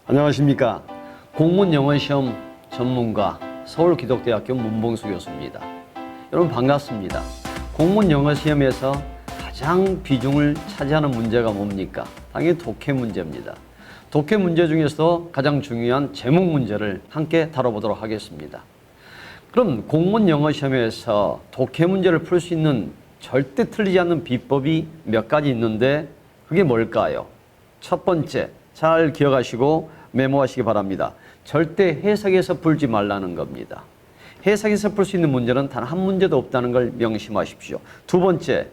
안녕하십니까. 공문영어시험 전문가 서울기독대학교 문봉수 교수입니다. 여러분 반갑습니다. 공문영어시험에서 가장 비중을 차지하는 문제가 뭡니까? 당연히 독해 문제입니다. 독해 문제 중에서 가장 중요한 제목 문제를 함께 다뤄보도록 하겠습니다. 그럼 공문영어시험에서 독해 문제를 풀 수 있는 절대 틀리지 않는 비법이 몇 가지 있는데 그게 뭘까요? 첫 번째, 잘 기억하시고 메모하시기 바랍니다. 절대 해석해서 풀지 말라는 겁니다. 해석해서 풀 수 있는 문제는 단 한 문제도 없다는 걸 명심하십시오. 두 번째,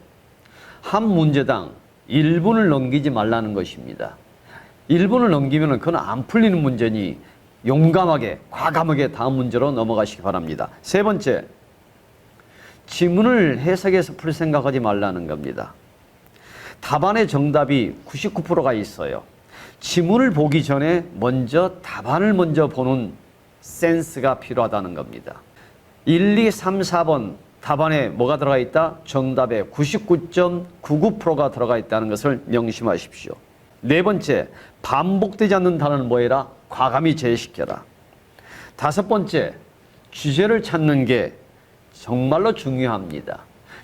한 문제당 1분을 넘기지 말라는 것입니다. 1분을 넘기면 그건 안 풀리는 문제니 용감하게, 과감하게 다음 문제로 넘어가시기 바랍니다. 세 번째, 지문을 해석해서 풀 생각하지 말라는 겁니다. 답안의 정답이 99%가 있어요. 지문을 보기 전에 먼저 답안을 먼저 보는 센스가 필요하다는 겁니다. 1, 2, 3, 4번 답안에 뭐가 들어가 있다? 정답에 99.99%가 들어가 있다는 것을 명심하십시오. 네 번째, 반복되지 않는 단어는 뭐해라? 과감히 제시켜라. 다섯 번째, 주제를 찾는 게 정말로 중요합니다.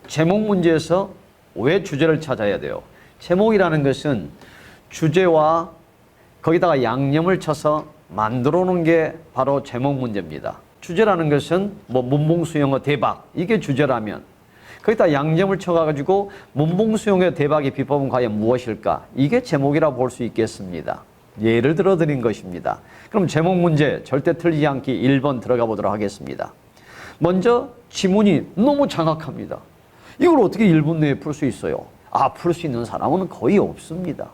제목 문제에서 왜 주제를 찾아야 돼요? 제목이라는 것은 주제와 거기다가 양념을 쳐서 만들어 놓은 게 바로 제목 문제입니다. 주제라는 것은 뭐 문봉수 영어 대박, 이게 주제라면 거기다 양념을 쳐가지고 문봉수 영어 대박의 비법은 과연 무엇일까? 이게 제목이라 볼 수 있겠습니다. 예를 들어 드린 것입니다. 그럼 제목 문제 절대 틀리지 않기 1번 들어가 보도록 하겠습니다. 먼저 지문이 너무 장악합니다. 이걸 어떻게 1분 내에 풀 수 있어요? 풀 수 있는 사람은 거의 없습니다.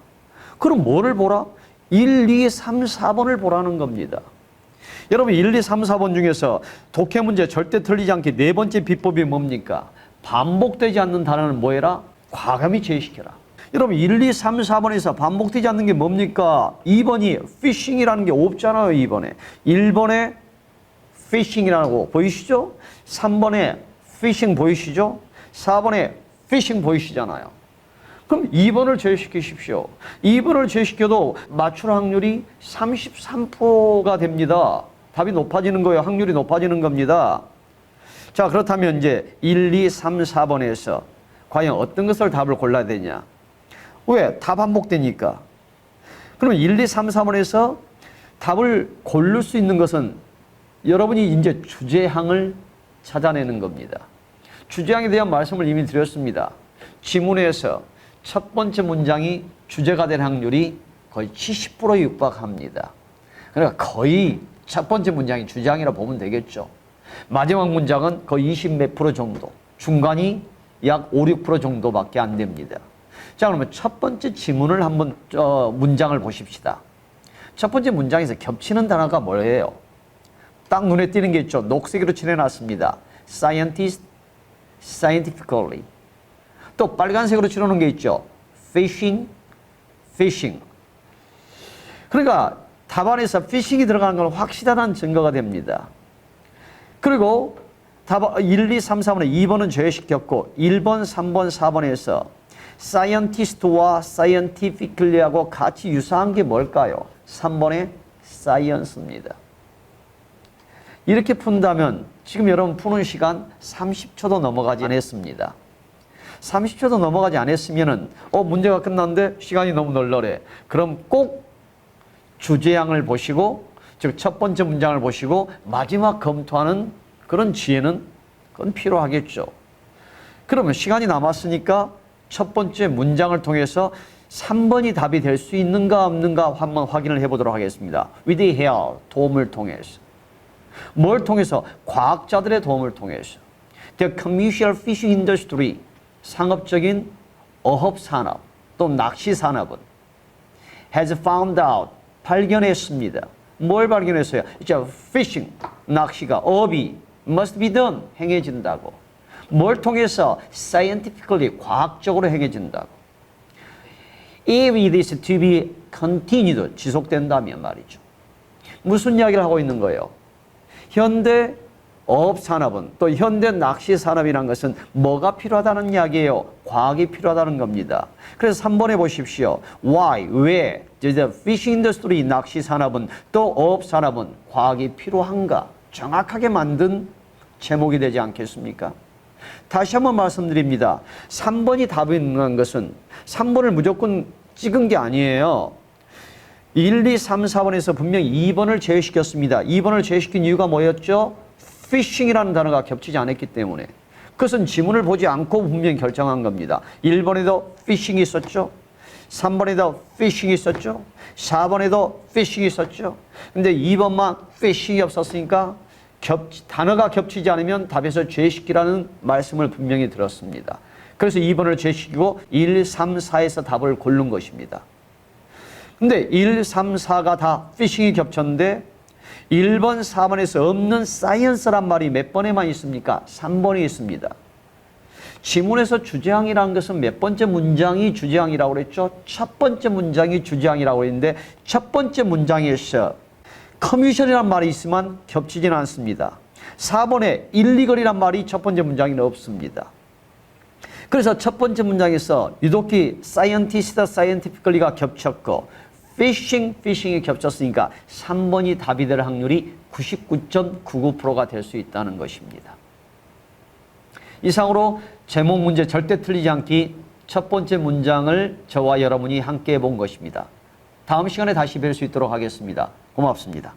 그럼 뭐를 보라? 1, 2, 3, 4번을 보라는 겁니다. 여러분 1, 2, 3, 4번 중에서 독해 문제 절대 틀리지 않게 네 번째 비법이 뭡니까? 반복되지 않는 단어는 뭐해라? 과감히 제시켜라. 여러분 1, 2, 3, 4번에서 반복되지 않는 게 뭡니까? 2번이 fishing이라는 게 없잖아요. 2번에 1번에 fishing이라고 보이시죠? 3번에 fishing 보이시죠? 4번에 fishing 보이시잖아요. 그럼 2번을 제시키십시오. 2번을 제시켜도 맞출 확률이 33%가 됩니다. 답이 높아지는 거예요. 확률이 높아지는 겁니다. 자, 그렇다면 이제 1, 2, 3, 4번에서 과연 어떤 것을 답을 골라야 되냐? 왜? 다 반복되니까. 그러면 1, 2, 3, 4번에서 답을 고를 수 있는 것은 여러분이 이제 주제항을 찾아내는 겁니다. 주제항에 대한 말씀을 이미 드렸습니다. 지문에서 첫 번째 문장이 주제가 될 확률이 거의 70%에 육박합니다. 그러니까 거의 첫 번째 문장이 주제항이라 보면 되겠죠. 마지막 문장은 거의 20 몇 프로 정도, 중간이 약 5, 6% 정도밖에 안 됩니다. 자, 그러면 첫 번째 지문을 한번 문장을 보십시다. 첫 번째 문장에서 겹치는 단어가 뭐예요? 딱 눈에 띄는 게 있죠. 녹색으로 칠해놨습니다. scientist, scientifically. 또 빨간색으로 칠해놓은 게 있죠. fishing, fishing. 그러니까 답안에서 fishing이 들어가는 건 확실하다는 증거가 됩니다. 그리고 답안 1, 2, 3, 4번에 2번은 제외시켰고 1번, 3번, 4번에서 scientist와 scientifically하고 같이 유사한 게 뭘까요? 3번의 science입니다. 이렇게 푼다면 지금 여러분 푸는 시간 30초도 넘어가지 않았습니다. 30초도 넘어가지 않았으면은 문제가 끝났는데 시간이 너무 널널해. 그럼 꼭 주제항을 보시고 즉 첫 번째 문장을 보시고 마지막 검토하는 그런 지혜는 그건 필요하겠죠. 그러면 시간이 남았으니까 첫 번째 문장을 통해서 3번이 답이 될 수 있는가 없는가 한번 확인을 해보도록 하겠습니다. with help, 도움을 통해서. 뭘 통해서? 과학자들의 도움을 통해서. The commercial fishing industry, 상업적인 어업산업 또 낚시산업은 has found out, 발견했습니다. 뭘 발견했어요? 이제 fishing, 낚시가, 어업이 must be done, 행해진다고. 뭘 통해서? scientifically, 과학적으로 행해진다고. If it is to be continued, 지속된다면 말이죠. 무슨 이야기를 하고 있는 거예요? 현대 어업산업은 또 현대 낚시산업이라는 것은 뭐가 필요하다는 이야기예요? 과학이 필요하다는 겁니다. 그래서 3번에 보십시오. Why? 왜? 이제 피싱 인더스트리, 낚시 산업은 또 어업 산업은 과학이 필요한가 정확하게 만든 제목이 되지 않겠습니까? 다시 한번 말씀드립니다. 3번이 답인 것은 3번을 무조건 찍은 게 아니에요. 1, 2, 3, 4번에서 분명히 2번을 제외시켰습니다. 2번을 제외시킨 이유가 뭐였죠? 피싱이라는 단어가 겹치지 않았기 때문에. 그것은 지문을 보지 않고 분명히 결정한 겁니다. 1번에도 피싱이 있었죠. 3번에도 피싱이 있었죠. 4번에도 피싱이 있었죠. 근데 2번만 피싱이 없었으니까 단어가 겹치지 않으면 답에서 제외시키라는 말씀을 분명히 들었습니다. 그래서 2번을 제외시키고 1, 3, 4에서 답을 고른 것입니다. 근데 1, 3, 4가 다 피싱이 겹쳤는데 1번, 4번에서 없는 사이언스란 말이 몇 번에만 있습니까? 3번에 있습니다. 지문에서 주제항이라는 것은 몇 번째 문장이 주제항이라고 그랬죠? 첫 번째 문장이 주제항이라고 했는데 첫 번째 문장에서 커뮤니션이란 말이 있으면 겹치지는 않습니다. 4번에 일리걸이란 말이 첫 번째 문장에는 없습니다. 그래서 첫 번째 문장에서 유독히 사이언티스트, 사이언티피컬리가 겹쳤고 피싱이 겹쳤으니까 3번이 답이 될 확률이 99.99%가 될 수 있다는 것입니다. 이상으로 제목 문제 절대 틀리지 않기 첫 번째 문장을 저와 여러분이 함께 본 것입니다. 다음 시간에 다시 뵐 수 있도록 하겠습니다. 고맙습니다.